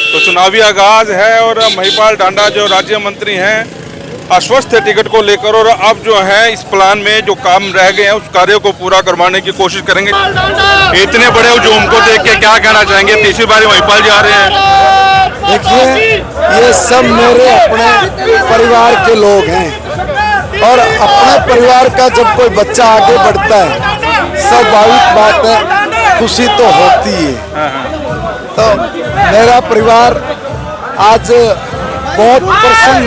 तो चुनावी आगाज है और महिपाल डांडा जो राज्य मंत्री हैं आश्वस्त है टिकट को लेकर, और अब जो है इस प्लान में जो काम रह गए हैं उस कार्य को पूरा करवाने की कोशिश करेंगे। इतने बड़े हुजूम को देख के क्या कहना चाहेंगे? तीसरी बार महिपाल जी आ रहे हैं। देखिए, ये सब मेरे अपने परिवार के लोग हैं और अपने परिवार का जब कोई बच्चा आगे बढ़ता है स्वाभाविक बात है, खुशी तो होती है। तो मेरा परिवार आज बहुत प्रसन्न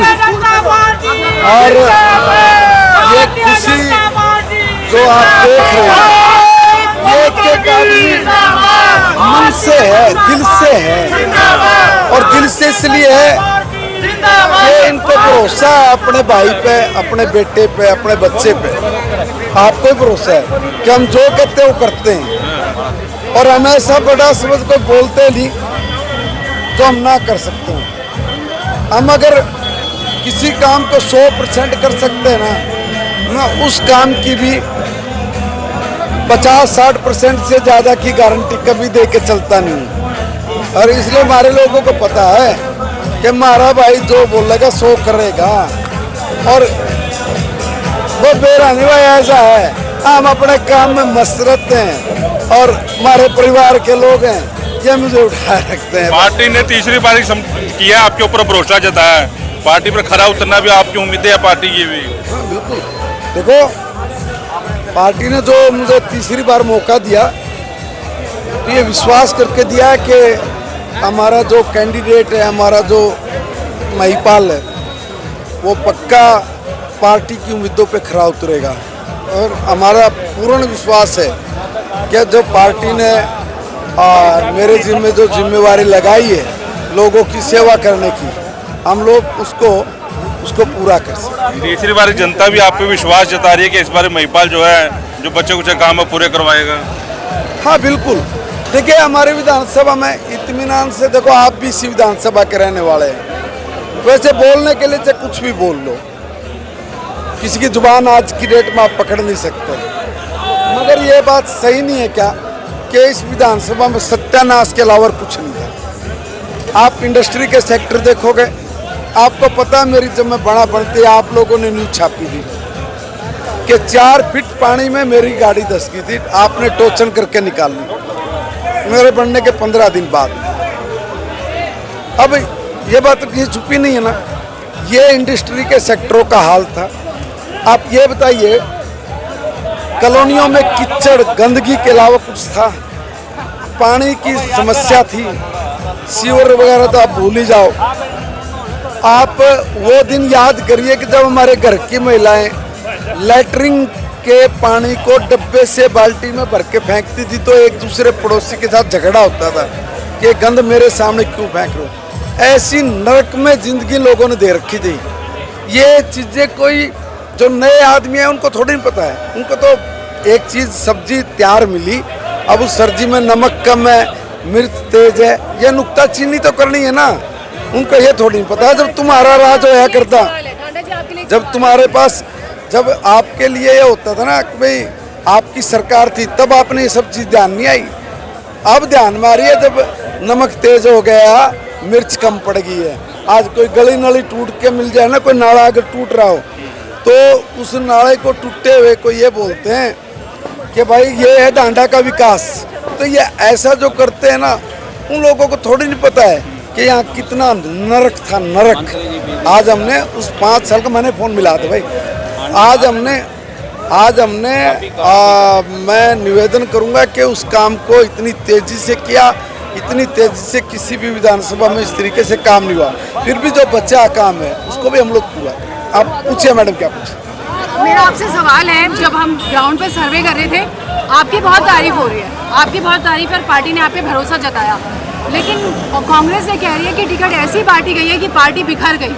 और ये खुशी जो आप देख रहे हैं ये एक आदमी मन से है, दिल से है, और दिल से इसलिए है कि इनको भरोसा है अपने भाई पे, अपने बेटे पे, अपने बच्चे पे। आपको ही भरोसा है कि हम जो कहते हैं वो करते हैं, और हमेशा बड़ा समझ को बोलते नहीं जो हम ना कर सकते हैं। हम अगर किसी काम को 100% कर सकते हैं ना उस काम की भी 50-60% से ज़्यादा की गारंटी कभी दे के चलता नहीं। और इसलिए हमारे लोगों को पता है कि हमारा भाई जो बोलेगा 100 करेगा, और वो बेरानी भाई ऐसा है, हम अपने काम में मस्त रहते हैं और हमारे परिवार के लोग हैं ये मुझे उठाए रखते हैं। पार्टी ने तीसरी बार किया, आपके ऊपर भरोसा जताया है, पार्टी पर खरा उतरना भी आपकी उम्मीदें है पार्टी की भी। हाँ बिल्कुल, देखो पार्टी ने जो मुझे तीसरी बार मौका दिया तो ये विश्वास करके दिया है कि हमारा जो कैंडिडेट है, हमारा जो महिपाल है, वो पक्का पार्टी की उम्मीदों पे खरा उतरेगा। और हमारा पूर्ण विश्वास है कि जो पार्टी ने मेरे जिम्मे जो जिम्मेवारी लगाई है लोगों की सेवा करने की, हम लोग उसको पूरा कर सकते। तीसरी बार जनता भी आप पे विश्वास जता रही है कि इस बार महिपाल जो है जो बच्चे कुछ काम है पूरे करवाएगा। हाँ बिल्कुल, देखिए हमारे विधानसभा में इत्मीनान से, देखो आप भी इसी विधानसभा के रहने वाले हैं, वैसे बोलने के लिए चाहे कुछ भी बोल लो, किसी की जुबान आज की डेट में आप पकड़ नहीं सकते, मगर ये बात सही नहीं है क्या कि इस विधानसभा में सत्यानाश के अलावा कुछ नहीं था। आप इंडस्ट्री के सेक्टर देखोगे, आपको पता है मेरी जब मैं बड़ा बनते आप लोगों ने न्यूज छापी थी कि 4 फीट पानी में मेरी गाड़ी धस गई थी, आपने टोचन करके निकाल ली मेरे बनने के 15 दिन बाद। अब ये बात ये छुपी नहीं है ना, ये इंडस्ट्री के सेक्टरों का हाल था। आप ये बताइए, कॉलोनियों में कीचड़ गंदगी के अलावा कुछ था? पानी की समस्या थी, सीवर वगैरह तो आप भूल ही जाओ। आप वो दिन याद करिए कि जब हमारे घर की महिलाएं लैटरिन के पानी को डब्बे से बाल्टी में भर के फेंकती थी तो एक दूसरे पड़ोसी के साथ झगड़ा होता था कि गंद मेरे सामने क्यों फेंक रहे हो। ऐसी नरक में जिंदगी लोगों ने दे रखी थी। ये चीज़ें कोई जो नए आदमी है उनको थोड़ी नहीं पता है, उनको तो एक चीज़ सब्जी तैयार मिली, अब उस सब्जी में नमक कम है, मिर्च तेज है, ये नुक्ताचीनी तो करनी है ना, उनको ये थोड़ी नहीं पता। जब तुम्हारा राज होया करता, जब तुम्हारे पास, जब आपके लिए ये होता था ना कि भाई आपकी सरकार थी, तब आपने ये सब चीज़ ध्यान नहीं आई। अब ध्यान में आ रही है जब नमक तेज हो गया, मिर्च कम पड़ गई है। आज कोई गली नाली टूट के मिल जाए ना, कोई नाला अगर टूट रहा हो तो उस नाले को टूटे हुए को ये बोलते हैं कि भाई ये है डांडा का विकास। तो ये ऐसा जो करते हैं ना, उन लोगों को थोड़ी नहीं पता है कि यहाँ कितना नरक था, नरक। आज हमने उस 5 साल का, मैंने फ़ोन मिला था भाई, आज हमने मैं निवेदन करूँगा कि उस काम को इतनी तेज़ी से किया, इतनी तेज़ी से किसी भी विधानसभा में इस तरीके से काम नहीं हुआ। फिर भी जो बचा काम है उसको भी हम लोग पूरा। आप पूछिए मैडम, क्या पूछिए? मेरा आपसे सवाल है, जब हम ग्राउंड पे सर्वे कर रहे थे आपकी बहुत तारीफ हो रही है, आपकी बहुत तारीफ है, पार्टी ने आप पे भरोसा जताया, लेकिन कांग्रेस ये कह रही है कि टिकट ऐसी बांटी गई है कि पार्टी बिखर गई,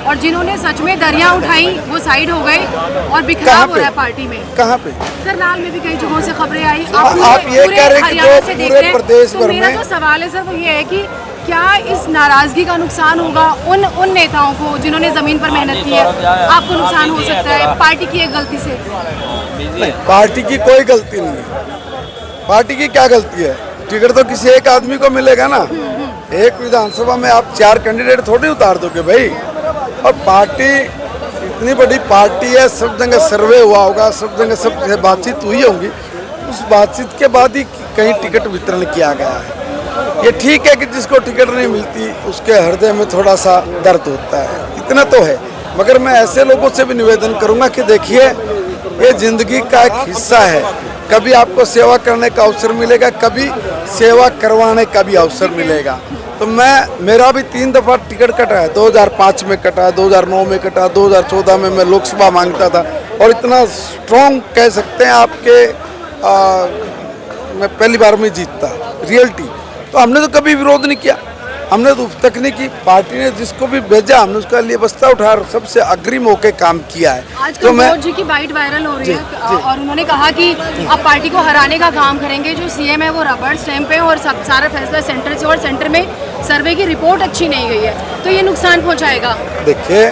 और जिन्होंने सच में दरिया उठाई वो साइड हो गए और बिखराव हो रहा है पार्टी में। कहाँ पे? करनाल में भी कई जगहों से खबरें आई। आप ये कह रहे हैं कि जो पूरे प्रदेश भर में, मेरा जो सवाल है सर वो ये है कि क्या इस नाराजगी का नुकसान होगा उन नेताओं को जिन्होंने जमीन पर मेहनत की है? आपको नुकसान हो सकता है पार्टी की एक गलती से? नहीं, पार्टी की कोई गलती नहीं है। पार्टी की क्या गलती है? टिकट तो किसी एक आदमी को मिलेगा ना, एक विधानसभा में आप 4 कैंडिडेट थोड़ी उतार दोगे भाई। और पार्टी इतनी बड़ी पार्टी है, सब जगह सर्वे हुआ होगा, सब जगह सब बातचीत हुई होगी, उस बातचीत के बाद ही कहीं टिकट वितरण किया गया है। ये ठीक है कि जिसको टिकट नहीं मिलती उसके हृदय में थोड़ा सा दर्द होता है, इतना तो है। मगर मैं ऐसे लोगों से भी निवेदन करूंगा कि देखिए, ये जिंदगी का एक हिस्सा है। कभी आपको सेवा करने का अवसर मिलेगा, कभी सेवा करवाने का भी अवसर मिलेगा। तो मेरा भी 3 दफ़ा टिकट कटा है, 2005 में कटा, 2009 में कटा, 2014 में मैं लोकसभा मांगता था। और इतना स्ट्रॉन्ग कह सकते हैं आपके मैं पहली बार में जीतता, रियलिटी। तो हमने तो कभी विरोध नहीं किया, हमने तो तक नहीं की। पार्टी ने जिसको भी भेजा हमने उसका लिए बस्ता उठा सबसे अग्रिम होकर काम किया है। आजकल तो मनोज जी की बाइट वायरल हो रही है और उन्होंने कहा कि आप पार्टी को हराने का काम करेंगे। जो सीएम है वो रबर स्टैंप है और सब सारा फैसला सेंटर से, और सेंटर में सर्वे की रिपोर्ट अच्छी नहीं गई है, तो ये नुकसान पहुंचाएगा। देखिए,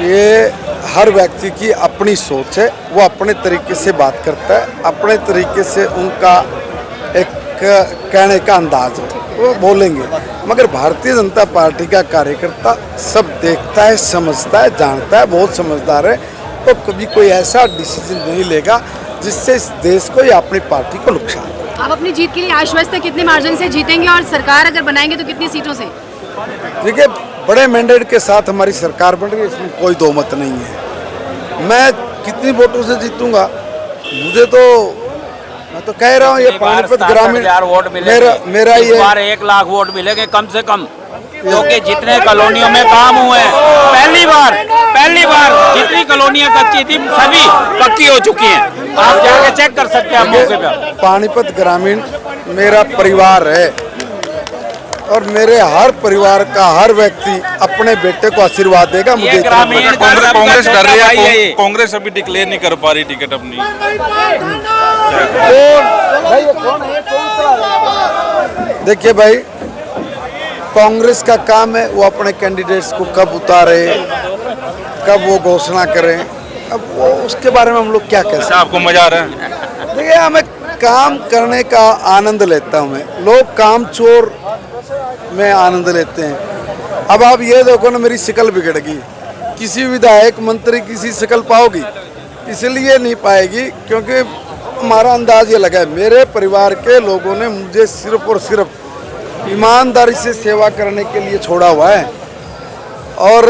ये हर व्यक्ति की अपनी सोच है, वो अपने तरीके से बात करता है, अपने तरीके से उनका एक कहने का अंदाज है, वो बोलेंगे। मगर भारतीय जनता पार्टी का कार्यकर्ता सब देखता है, समझता है, जानता है, बहुत समझदार है। तो कभी कोई ऐसा डिसीजन नहीं लेगा जिससे इस देश को या अपनी पार्टी को नुकसान हो। आप अपनी जीत के लिए आश्वस्त है? कितने मार्जिन से जीतेंगे और सरकार अगर बनाएंगे तो कितनी सीटों से? देखिए, बड़े मैंडेट के साथ हमारी सरकार बन रही है, इसमें कोई दो मत नहीं है। मैं कितनी वोटों से जीतूंगा, मुझे तो, मैं तो कह रहा हूँ, ये पानीपत ग्रामीण वोट मिलेंगे, मेरा इस ये बार 1 लाख वोट मिलेंगे कम से कम, क्योंकि जितने कॉलोनियों में काम हुए हैं, पहली बार जितनी कॉलोनियां कच्ची थी सभी पक्की हो चुकी हैं। आप जाके चेक कर सकते हैं मौके पे। पानीपत ग्रामीण मेरा परिवार है और मेरे हर परिवार का हर व्यक्ति अपने बेटे को आशीर्वाद देगा। मुझे ग्रामीण कांग्रेस कर रही है, कांग्रेस अभी डिक्लेयर नहीं कर पा रही टिकट अपनी। देखिए भाई, कांग्रेस का काम है वो अपने कैंडिडेट्स को कब उतारे, कब वो घोषणा करें, अब वो उसके बारे में हम लोग क्या कह सकते हैं। आपको मजा आ रहा है? देखिए, हमें काम करने का आनंद लेता हूँ मैं, लोग काम चोर में आनंद लेते हैं। अब आप ये देखो ना, मेरी शक्ल बिगड़ गई, किसी विधायक मंत्री किसी शक्ल पाओगी? इसलिए नहीं पाएगी क्योंकि हमारा अंदाज ये लगा है, मेरे परिवार के लोगों ने मुझे सिर्फ और सिर्फ ईमानदारी से सेवा करने के लिए छोड़ा हुआ है। और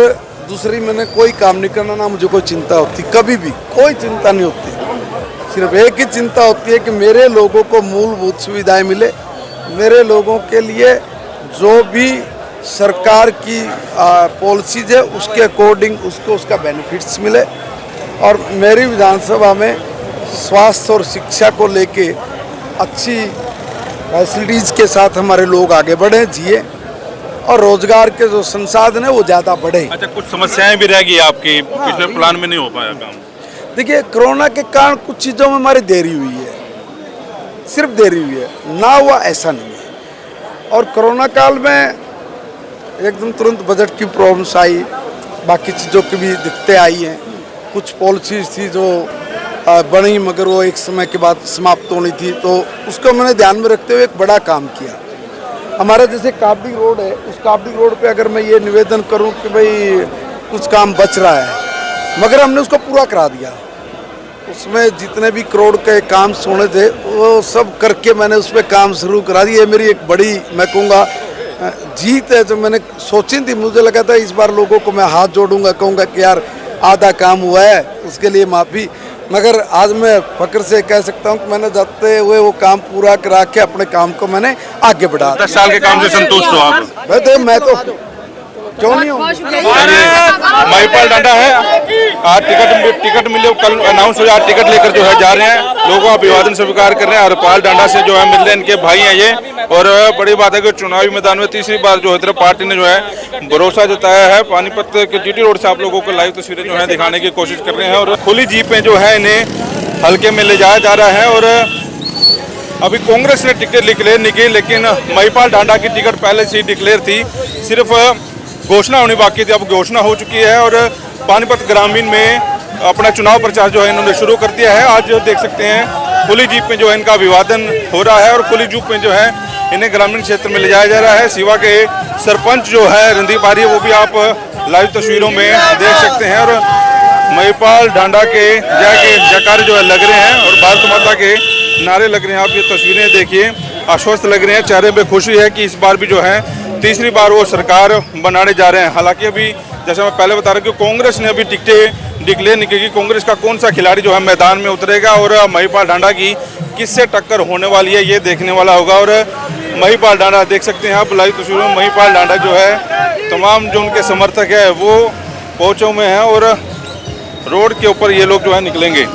दूसरी, मैंने कोई काम नहीं करना, ना मुझे कोई चिंता होती, कभी भी कोई चिंता नहीं होती। सिर्फ एक ही चिंता होती है कि मेरे लोगों को मूलभूत सुविधाएं मिले, मेरे लोगों के लिए जो भी सरकार की पॉलिसीज है उसके अकॉर्डिंग उसको उसका बेनिफिट्स मिले। और मेरी विधानसभा में स्वास्थ्य और शिक्षा को लेके अच्छी फैसिलिटीज़ के साथ हमारे लोग आगे बढ़े, जिए, और रोजगार के जो संसाधन है वो ज़्यादा बढ़े। अच्छा, कुछ समस्याएं भी रहेगी आपकी, पिछले प्लान में नहीं हो पाया काम? देखिए, कोरोना के कारण कुछ चीज़ों में हमारी देरी हुई है, सिर्फ देरी हुई है, ना हुआ ऐसा नहीं है। और कोरोना काल में एकदम तुरंत बजट की प्रॉब्लम्स आई, बाकी चीज़ों की भी दिक्कतें आई हैं। कुछ पॉलिसीज थी जो बनी मगर वो एक समय के बाद समाप्त होनी थी, तो उसको मैंने ध्यान में रखते हुए एक बड़ा काम किया। हमारा जैसे काबडी रोड है, उस काबडी रोड पे अगर मैं ये निवेदन करूं कि भाई कुछ काम बच रहा है, मगर हमने उसको पूरा करा दिया। उसमें जितने भी करोड़ के काम सोने थे वो सब करके मैंने उस पर काम शुरू करा दिया। मेरी एक बड़ी, मैं कहूँगा, जीत है जो मैंने सोची थी। मुझे लगा था इस बार लोगों को मैं हाथ जोड़ूंगा, कहूँगा कि यार आधा काम हुआ है, उसके लिए माफ़ी। मगर आज मैं फक्र से कह सकता हूँ कि मैंने जाते हुए वो काम पूरा करा के अपने काम को मैंने आगे बढ़ा। 10 साल के काम से संतुष्ट हो आप? मैं तो क्यों नहीं हूँ। महिपाल डांडा है, आज टिकट मिले, कल अनाउंस हो, आज टिकट लेकर जो है जा रहे हैं, लोगों का अभिवादन स्वीकार कर रहे हैं। हरपाल डांडा से जो है मिल रहे हैं, इनके भाई हैं ये। और बड़ी बात है कि चुनावी मैदान में तीसरी बार जो है पार्टी ने जो है भरोसा जताया है। पानीपत के जीटी रोड से आप लोगों को लाइव तस्वीरें जो है दिखाने की कोशिश कर रहे हैं। और खुली जीपें जो है इन्हें हल्के में ले जाया जा रहा है। और अभी कांग्रेस ने टिकट डिक्लेयर नहीं की, लेकिन महिपाल डांडा की टिकट पहले से ही डिक्लेयर थी, सिर्फ घोषणा होनी बाकी थी। अब घोषणा हो चुकी है और पानीपत ग्रामीण में अपना चुनाव प्रचार जो है इन्होंने शुरू कर दिया है। आज देख सकते हैं खुली जीप में जो है इनका अभिवादन हो रहा है और खुली जीप में जो है इन्हें ग्रामीण क्षेत्र में ले जाया जा रहा है। सिवा के सरपंच जो है रणदीप आर्य, वो भी आप लाइव तस्वीरों में देख सकते हैं। और महिपाल ढांडा के जयकार जो है लग रहे हैं और भारत माता के नारे लग रहे हैं। आप ये तस्वीरें देखिए, आश्वस्त लग रहे हैं, चेहरे पे खुशी है कि इस बार भी जो है तीसरी बार वो सरकार बनाने जा रहे हैं। हालांकि अभी जैसे मैं पहले बता रहा हूँ कि कांग्रेस ने अभी टिकटें डिक्लेयर नहीं की कि कांग्रेस का कौन सा खिलाड़ी जो है मैदान में उतरेगा और महिपाल ढांडा की किससे टक्कर होने वाली है, ये देखने वाला होगा। और महिपाल ढांडा देख सकते हैं आप लाइव तस्वीरों में, महिपाल ढांडा जो है तमाम जो उनके समर्थक है वो पहुंचे हुए हैं और रोड के ऊपर ये लोग जो है निकलेंगे।